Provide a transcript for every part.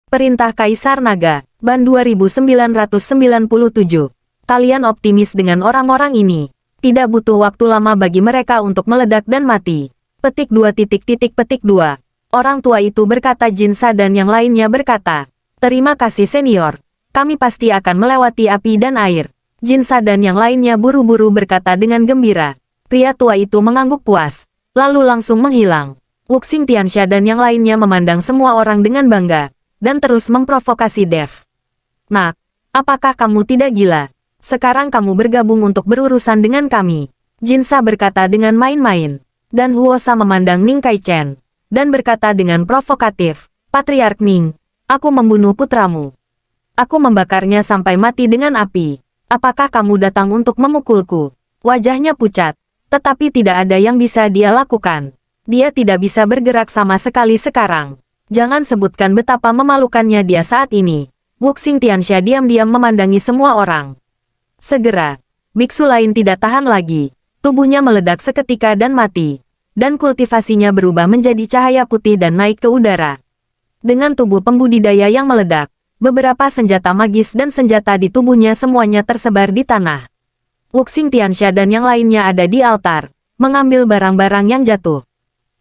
Perintah Kaisar Naga, Ban 2997. Kalian optimis dengan orang-orang ini. Tidak butuh waktu lama bagi mereka untuk meledak dan mati. Petik 2. Orang tua itu berkata. Jinsa dan yang lainnya berkata, terima kasih senior. Kami pasti akan melewati api dan air. Jinsa dan yang lainnya buru-buru berkata dengan gembira. Pria tua itu mengangguk puas, lalu langsung menghilang. Wuxing Tianxia dan yang lainnya memandang semua orang dengan bangga, dan terus memprovokasi Dev. Nak, apakah kamu tidak gila? Sekarang kamu bergabung untuk berurusan dengan kami. Jinsa berkata dengan main-main. Dan Huosa memandang Ning Kaichen, dan berkata dengan provokatif, Patriark Ning, aku membunuh putramu. Aku membakarnya sampai mati dengan api. Apakah kamu datang untuk memukulku? Wajahnya pucat, tetapi tidak ada yang bisa dia lakukan. Dia tidak bisa bergerak sama sekali sekarang. Jangan sebutkan betapa memalukannya dia saat ini. Wuxing Tianxia diam-diam memandangi semua orang. Segera, biksu lain tidak tahan lagi. Tubuhnya meledak seketika dan mati. Dan kultivasinya berubah menjadi cahaya putih dan naik ke udara. Dengan tubuh pembudidaya yang meledak, beberapa senjata magis dan senjata di tubuhnya semuanya tersebar di tanah. Wuxing Tianxia dan yang lainnya ada di altar, mengambil barang-barang yang jatuh.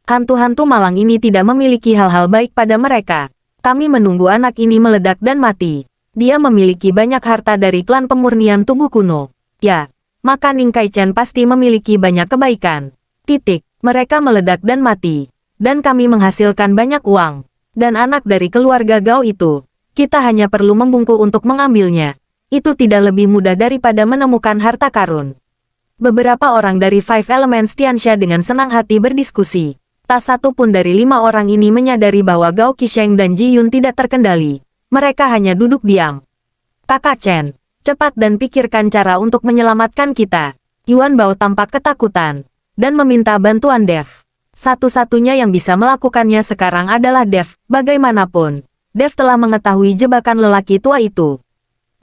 Hantu-hantu malang ini tidak memiliki hal-hal baik pada mereka. Kami menunggu anak ini meledak dan mati. Dia memiliki banyak harta dari klan pemurnian tubuh kuno. Ya, maka Ning Kaichen pasti memiliki banyak kebaikan. Titik, mereka meledak dan mati. Dan kami menghasilkan banyak uang. Dan anak dari keluarga Gao itu, kita hanya perlu membungkuk untuk mengambilnya. Itu tidak lebih mudah daripada menemukan harta karun. Beberapa orang dari Five Elements Tianxia dengan senang hati berdiskusi. Tak satu pun dari 5 orang ini menyadari bahwa Gao Qisheng dan Ji Yun tidak terkendali. Mereka hanya duduk diam. Kakak Chen, cepat dan pikirkan cara untuk menyelamatkan kita. Yuan Bao tampak ketakutan, dan meminta bantuan Dev. Satu-satunya yang bisa melakukannya sekarang adalah Dev. Bagaimanapun, Dev telah mengetahui jebakan lelaki tua itu.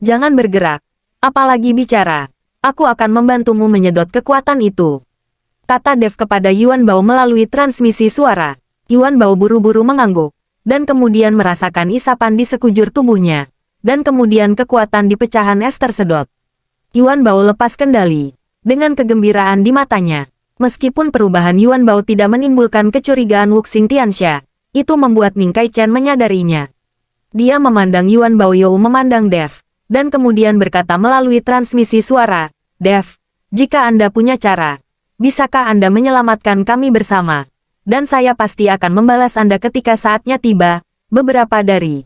Jangan bergerak, apalagi bicara. Aku akan membantumu menyedot kekuatan itu. Kata Dev kepada Yuan Bao melalui transmisi suara. Yuan Bao buru-buru mengangguk, dan kemudian merasakan isapan di sekujur tubuhnya, dan kemudian kekuatan di pecahan es tersedot. Yuan Bao lepas kendali, dengan kegembiraan di matanya. Meskipun perubahan Yuan Bao tidak menimbulkan kecurigaan Wuxing Tianxia, itu membuat Ning Kaichen menyadarinya. Dia memandang Yuan Bao. You memandang Dev, dan kemudian berkata melalui transmisi suara, Dev, jika Anda punya cara, bisakah Anda menyelamatkan kami bersama? Dan saya pasti akan membalas Anda ketika saatnya tiba. Beberapa dari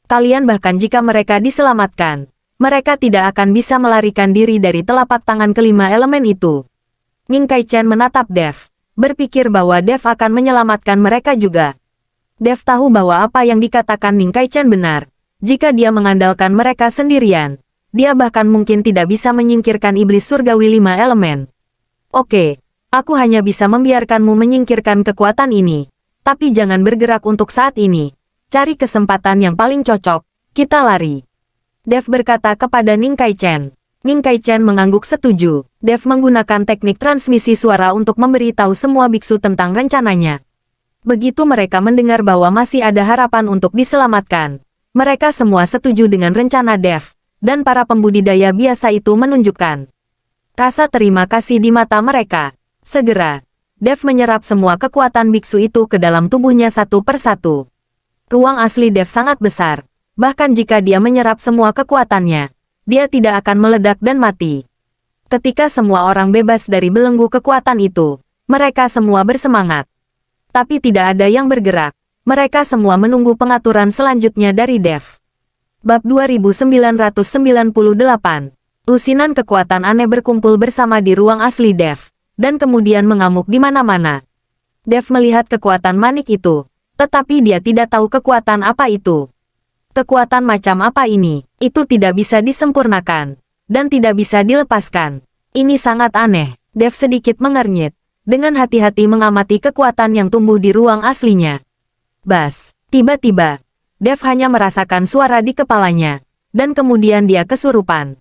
kalian bahkan jika mereka diselamatkan, mereka tidak akan bisa melarikan diri dari telapak tangan kelima elemen itu. Ning Kaichen menatap Dev, berpikir bahwa Dev akan menyelamatkan mereka juga. Dev tahu bahwa apa yang dikatakan Ning Kaichen benar. Jika dia mengandalkan mereka sendirian, dia bahkan mungkin tidak bisa menyingkirkan iblis surgawi 5 elemen. Oke. Aku hanya bisa membiarkanmu menyingkirkan kekuatan ini. Tapi jangan bergerak untuk saat ini. Cari kesempatan yang paling cocok. Kita lari. Dev berkata kepada Ning Kaichen. Ning Kaichen mengangguk setuju. Dev menggunakan teknik transmisi suara untuk memberitahu semua biksu tentang rencananya. Begitu mereka mendengar bahwa masih ada harapan untuk diselamatkan, mereka semua setuju dengan rencana Dev. Dan para pembudidaya biasa itu menunjukkan rasa terima kasih di mata mereka. Segera, Dev menyerap semua kekuatan biksu itu ke dalam tubuhnya satu persatu. Ruang asli Dev sangat besar, bahkan jika dia menyerap semua kekuatannya, dia tidak akan meledak dan mati. Ketika semua orang bebas dari belenggu kekuatan itu, mereka semua bersemangat. Tapi tidak ada yang bergerak, mereka semua menunggu pengaturan selanjutnya dari Dev. Bab 2998, lusinan kekuatan aneh berkumpul bersama di ruang asli Dev. Dan kemudian mengamuk di mana-mana. Dev melihat kekuatan manik itu, tetapi dia tidak tahu kekuatan apa itu. Kekuatan macam apa ini? Itu tidak bisa disempurnakan, dan tidak bisa dilepaskan. Ini sangat aneh. Dev sedikit mengernyit, dengan hati-hati mengamati kekuatan yang tumbuh di ruang aslinya. Bas, tiba-tiba, Dev hanya merasakan suara di kepalanya, dan kemudian dia kesurupan.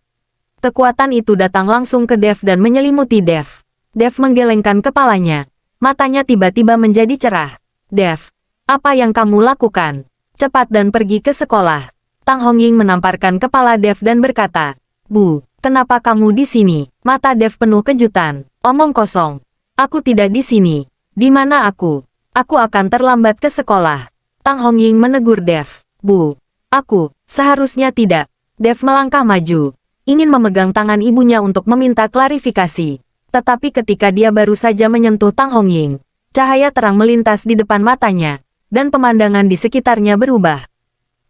Kekuatan itu datang langsung ke Dev dan menyelimuti Dev. Dev menggelengkan kepalanya. Matanya tiba-tiba menjadi cerah. Dev, apa yang kamu lakukan? cepat dan pergi ke sekolah. Tang Hongying menamparkan kepala Dev dan berkata, Bu, kenapa kamu di sini? Mata Dev penuh kejutan. Omong kosong. Aku tidak di sini. Di mana aku? Aku akan terlambat ke sekolah. Tang Hongying menegur Dev. Bu, aku, seharusnya tidak. Dev melangkah maju, ingin memegang tangan ibunya untuk meminta klarifikasi. Tetapi ketika dia baru saja menyentuh Tang Hongying, cahaya terang melintas di depan matanya, dan pemandangan di sekitarnya berubah.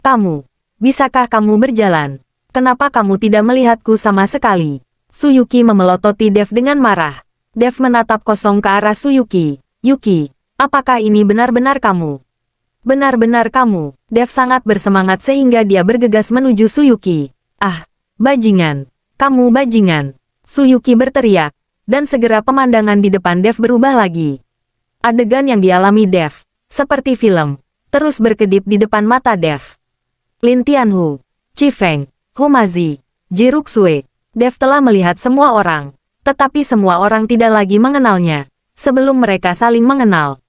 Kamu, bisakah kamu berjalan? Kenapa kamu tidak melihatku sama sekali? Suyuki memelototi Dev dengan marah. Dev menatap kosong ke arah Suyuki. Yuki, apakah ini benar-benar kamu? Benar-benar kamu. Dev sangat bersemangat sehingga dia bergegas menuju Suyuki. Ah, bajingan. Kamu bajingan. Suyuki berteriak. Dan segera pemandangan di depan Dev berubah lagi. Adegan yang dialami Dev, seperti film, terus berkedip di depan mata Dev. Lin Tianhu, Chi Feng, Humazi, Jiruk Sue. Dev telah melihat semua orang, tetapi semua orang tidak lagi mengenalnya, sebelum mereka saling mengenal.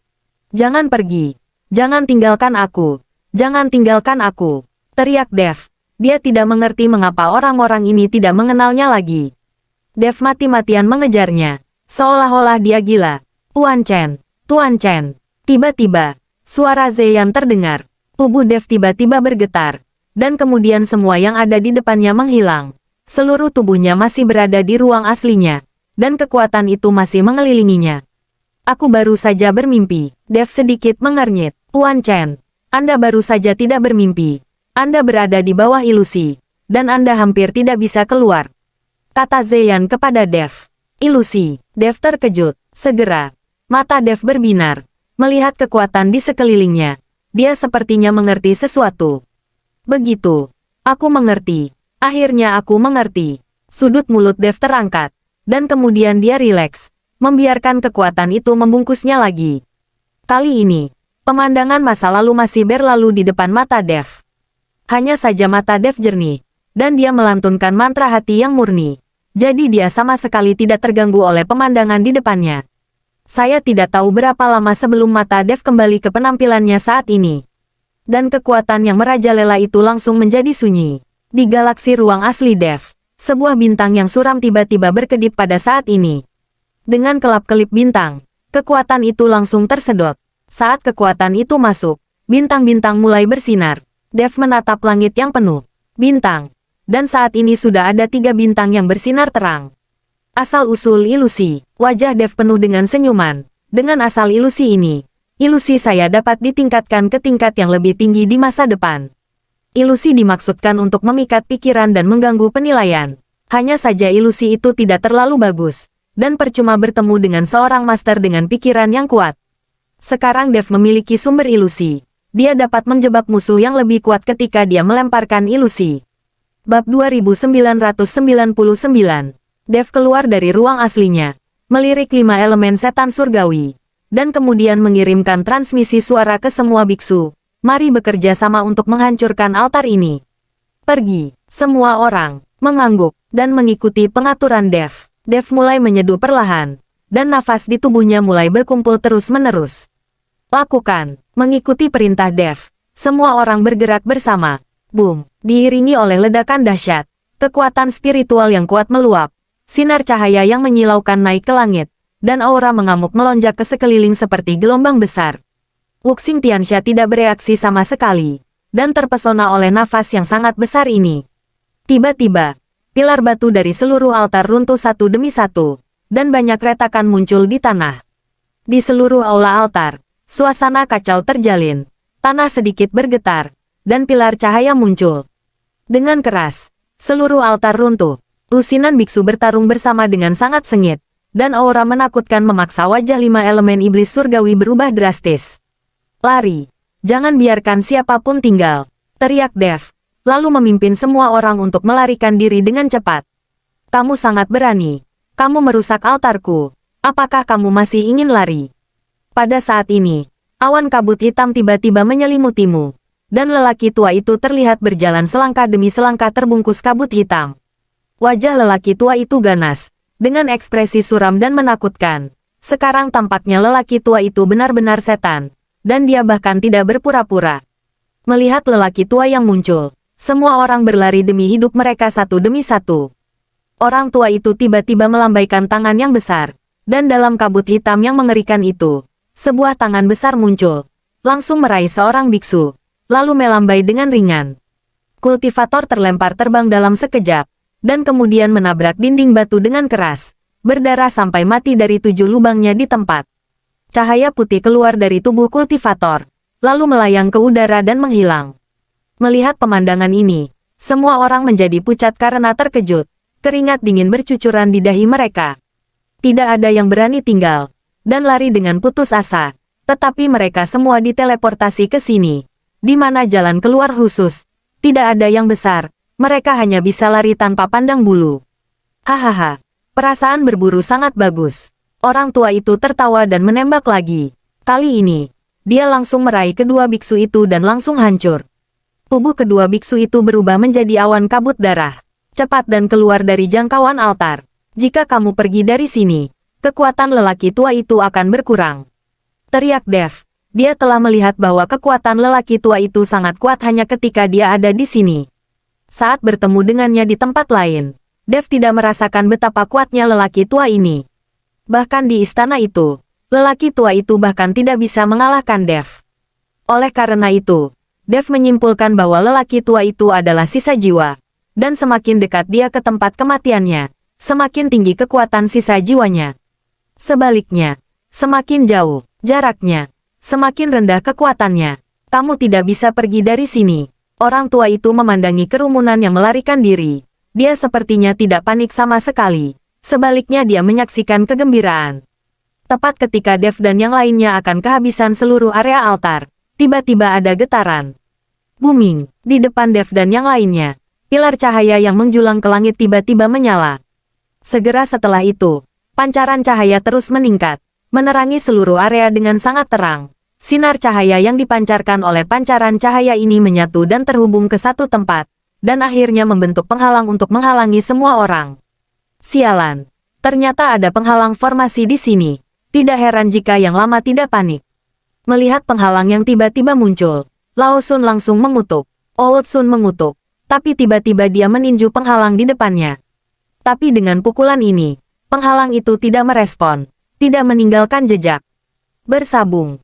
Jangan pergi. Jangan tinggalkan aku. Jangan tinggalkan aku. Teriak Dev. Dia tidak mengerti mengapa orang-orang ini tidak mengenalnya lagi. Dev mati-matian mengejarnya, seolah-olah dia gila. Tuan Chen, Tuan Chen. Tiba-tiba, suara Zeyan terdengar. Tubuh Dev tiba-tiba bergetar, dan kemudian semua yang ada di depannya menghilang. Seluruh tubuhnya masih berada di ruang aslinya, dan kekuatan itu masih mengelilinginya. Aku baru saja bermimpi. Dev sedikit mengernyit. Tuan Chen, Anda baru saja tidak bermimpi. Anda berada di bawah ilusi, dan Anda hampir tidak bisa keluar. Kata Zeyan kepada Dev. Ilusi. Dev terkejut. Segera, mata Dev berbinar. Melihat kekuatan di sekelilingnya, dia sepertinya mengerti sesuatu. Begitu. Aku mengerti. Akhirnya aku mengerti. Sudut mulut Dev terangkat. Dan kemudian dia rileks, membiarkan kekuatan itu membungkusnya lagi. Kali ini, pemandangan masa lalu masih berlalu di depan mata Dev. Hanya saja mata Dev jernih, dan dia melantunkan mantra hati yang murni. Jadi dia sama sekali tidak terganggu oleh pemandangan di depannya. Saya tidak tahu berapa lama sebelum mata Dev kembali ke penampilannya saat ini. Dan kekuatan yang merajalela itu langsung menjadi sunyi. Di galaksi ruang asli Dev, sebuah bintang yang suram tiba-tiba berkedip pada saat ini. Dengan kelap-kelip bintang, kekuatan itu langsung tersedot. Saat kekuatan itu masuk, bintang-bintang mulai bersinar. Dev menatap langit yang penuh bintang. Dan saat ini sudah ada 3 bintang yang bersinar terang. Asal-usul ilusi. Wajah Dev penuh dengan senyuman. Dengan asal ilusi ini, ilusi saya dapat ditingkatkan ke tingkat yang lebih tinggi di masa depan. Ilusi dimaksudkan untuk memikat pikiran dan mengganggu penilaian. Hanya saja ilusi itu tidak terlalu bagus, dan percuma bertemu dengan seorang master dengan pikiran yang kuat. Sekarang Dev memiliki sumber ilusi. Dia dapat menjebak musuh yang lebih kuat ketika dia melemparkan ilusi. Bab 2999. Dev keluar dari ruang aslinya, melirik 5 elemen setan surgawi, dan kemudian mengirimkan transmisi suara ke semua biksu. Mari bekerja sama untuk menghancurkan altar ini. Pergi. Semua orang mengangguk dan mengikuti pengaturan Dev. Dev mulai menyeduh perlahan, dan nafas di tubuhnya mulai berkumpul terus-menerus. Lakukan. Mengikuti perintah Dev, semua orang bergerak bersama. Boom. Diiringi oleh ledakan dahsyat, kekuatan spiritual yang kuat meluap, sinar cahaya yang menyilaukan naik ke langit, dan aura mengamuk melonjak ke sekeliling seperti gelombang besar. Wuxing Tianxia tidak bereaksi sama sekali, dan terpesona oleh nafas yang sangat besar ini. Tiba-tiba, pilar batu dari seluruh altar runtuh satu demi satu, dan banyak retakan muncul di tanah. Di seluruh aula altar, suasana kacau terjalin, tanah sedikit bergetar, dan pilar cahaya muncul. Dengan keras, seluruh altar runtuh. Lusinan biksu bertarung bersama dengan sangat sengit, dan aura menakutkan memaksa wajah 5 elemen iblis surgawi berubah drastis. Lari. Jangan biarkan siapapun tinggal. Teriak Dev, lalu memimpin semua orang untuk melarikan diri dengan cepat. Kamu sangat berani. Kamu merusak altarku. Apakah kamu masih ingin lari? Pada saat ini, awan kabut hitam tiba-tiba menyelimutimu. Dan lelaki tua itu terlihat berjalan selangkah demi selangkah terbungkus kabut hitam. Wajah lelaki tua itu ganas, dengan ekspresi suram dan menakutkan. Sekarang tampaknya lelaki tua itu benar-benar setan, dan dia bahkan tidak berpura-pura. Melihat lelaki tua yang muncul, semua orang berlari demi hidup mereka satu demi satu. Orang tua itu tiba-tiba melambaikan tangan yang besar, dan dalam kabut hitam yang mengerikan itu, sebuah tangan besar muncul, langsung meraih seorang biksu, lalu melambai dengan ringan. Kultivator terlempar terbang dalam sekejap, dan kemudian menabrak dinding batu dengan keras, berdarah sampai mati dari 7 lubangnya di tempat. Cahaya putih keluar dari tubuh kultivator, lalu melayang ke udara dan menghilang. Melihat pemandangan ini, semua orang menjadi pucat karena terkejut. Keringat dingin bercucuran di dahi mereka. Tidak ada yang berani tinggal dan lari dengan putus asa, tetapi mereka semua diteleportasi ke sini, di mana jalan keluar khusus. Tidak ada yang besar, mereka hanya bisa lari tanpa pandang bulu. Hahaha, perasaan berburu sangat bagus. Orang tua itu tertawa dan menembak lagi. Kali ini, dia langsung meraih kedua biksu itu dan langsung hancur. Tubuh kedua biksu itu berubah menjadi awan kabut darah. Cepat dan keluar dari jangkauan altar. Jika kamu pergi dari sini, kekuatan lelaki tua itu akan berkurang. Teriak Dev. Dia telah melihat bahwa kekuatan lelaki tua itu sangat kuat hanya ketika dia ada di sini. Saat bertemu dengannya di tempat lain, Dev tidak merasakan betapa kuatnya lelaki tua ini. Bahkan di istana itu, lelaki tua itu bahkan tidak bisa mengalahkan Dev. Oleh karena itu, Dev menyimpulkan bahwa lelaki tua itu adalah sisa jiwa. Dan semakin dekat dia ke tempat kematiannya, semakin tinggi kekuatan sisa jiwanya. Sebaliknya, semakin jauh jaraknya, semakin rendah kekuatannya. Kamu tidak bisa pergi dari sini. Orang tua itu memandangi kerumunan yang melarikan diri. Dia sepertinya tidak panik sama sekali. Sebaliknya dia menyaksikan kegembiraan. Tepat ketika Dev dan yang lainnya akan kehabisan seluruh area altar, tiba-tiba ada getaran. Booming, di depan Dev dan yang lainnya. Pilar cahaya yang menjulang ke langit tiba-tiba menyala. Segera setelah itu, pancaran cahaya terus meningkat, menerangi seluruh area dengan sangat terang. Sinar cahaya yang dipancarkan oleh pancaran cahaya ini menyatu dan terhubung ke satu tempat, dan akhirnya membentuk penghalang untuk menghalangi semua orang. Sialan, ternyata ada penghalang formasi di sini. Tidak heran jika yang lama tidak panik. Melihat penghalang yang tiba-tiba muncul, Lao Sun langsung mengutuk. Old Sun mengutuk. Tapi tiba-tiba dia meninju penghalang di depannya. Tapi dengan pukulan ini, penghalang itu tidak merespon, tidak meninggalkan jejak. Bersabung.